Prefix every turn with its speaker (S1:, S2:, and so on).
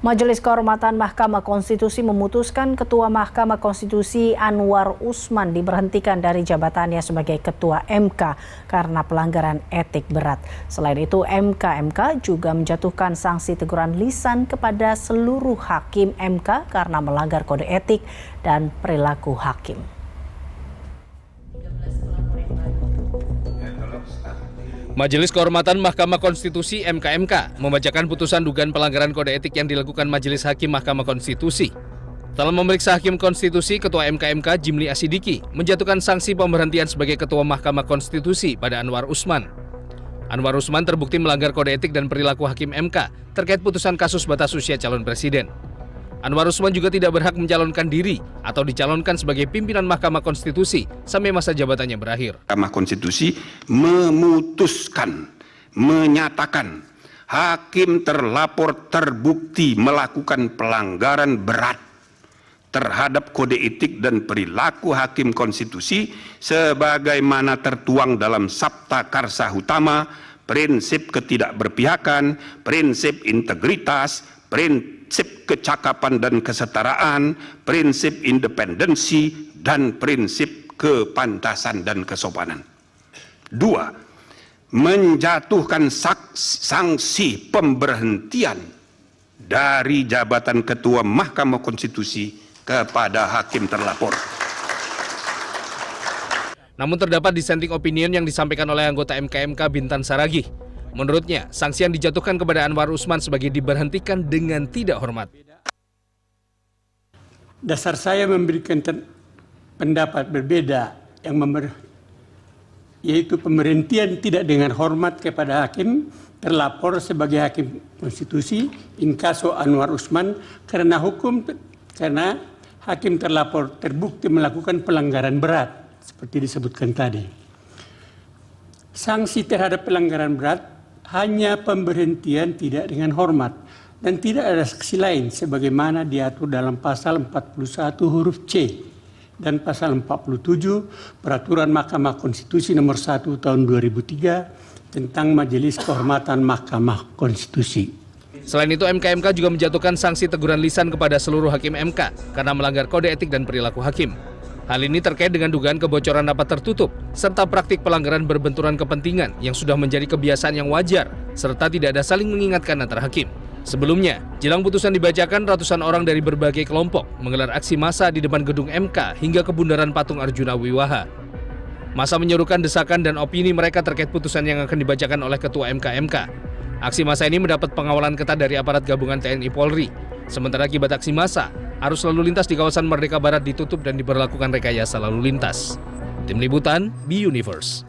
S1: Majelis Kehormatan Mahkamah Konstitusi memutuskan Ketua Mahkamah Konstitusi Anwar Usman diberhentikan dari jabatannya sebagai Ketua MK karena pelanggaran etik berat. Selain itu, MK juga menjatuhkan sanksi teguran lisan kepada seluruh hakim MK karena melanggar kode etik dan perilaku hakim.
S2: Majelis Kehormatan Mahkamah Konstitusi (MKMK) membacakan putusan dugaan pelanggaran kode etik yang dilakukan Majelis Hakim Mahkamah Konstitusi. Setelah memeriksa Hakim Konstitusi, Ketua MKMK Jimli Asidiki menjatuhkan sanksi pemberhentian sebagai Ketua Mahkamah Konstitusi pada Anwar Usman. Anwar Usman terbukti melanggar kode etik dan perilaku Hakim MK terkait putusan kasus batas usia calon presiden. Anwar Usman juga tidak berhak mencalonkan diri atau dicalonkan sebagai pimpinan Mahkamah Konstitusi sampai masa jabatannya berakhir.
S3: Mahkamah Konstitusi menyatakan hakim terlapor terbukti melakukan pelanggaran berat terhadap kode etik dan perilaku hakim konstitusi sebagaimana tertuang dalam Sabta Karsa Utama, prinsip ketidakberpihakan, prinsip integritas, prinsip kecakapan dan kesetaraan, prinsip independensi, dan prinsip kepantasan dan kesopanan. 2. Menjatuhkan sanksi pemberhentian dari jabatan Ketua Mahkamah Konstitusi kepada hakim terlapor.
S2: Namun terdapat dissenting opinion yang disampaikan oleh anggota MKMK Bintan Saragih. Menurutnya, sanksi yang dijatuhkan kepada Anwar Usman sebagai diberhentikan dengan tidak hormat.
S4: Dasar saya memberikan pendapat berbeda yaitu pemberhentian tidak dengan hormat kepada hakim terlapor sebagai hakim konstitusi in caso Anwar Usman karena hakim terlapor terbukti melakukan pelanggaran berat seperti disebutkan tadi. Sanksi terhadap pelanggaran berat hanya pemberhentian tidak dengan hormat dan tidak ada sanksi lain sebagaimana diatur dalam pasal 41 huruf C dan pasal 47 Peraturan Mahkamah Konstitusi nomor 1 tahun 2003 tentang Majelis Kehormatan Mahkamah Konstitusi.
S2: Selain itu, MKMK juga menjatuhkan sanksi teguran lisan kepada seluruh hakim MK karena melanggar kode etik dan perilaku hakim. Hal ini terkait dengan dugaan kebocoran rapat tertutup, serta praktik pelanggaran berbenturan kepentingan yang sudah menjadi kebiasaan yang wajar, serta tidak ada saling mengingatkan antar hakim. Sebelumnya, jelang putusan dibacakan, ratusan orang dari berbagai kelompok menggelar aksi massa di depan gedung MK hingga ke bundaran Patung Arjuna Wiwaha. Massa menyerukan desakan dan opini mereka terkait putusan yang akan dibacakan oleh Ketua MKMK. Aksi massa ini mendapat pengawalan ketat dari aparat gabungan TNI Polri. Sementara akibat aksi massa, arus lalu lintas di kawasan Merdeka Barat ditutup dan diberlakukan rekayasa lalu lintas. Tim Liputan, B Universe.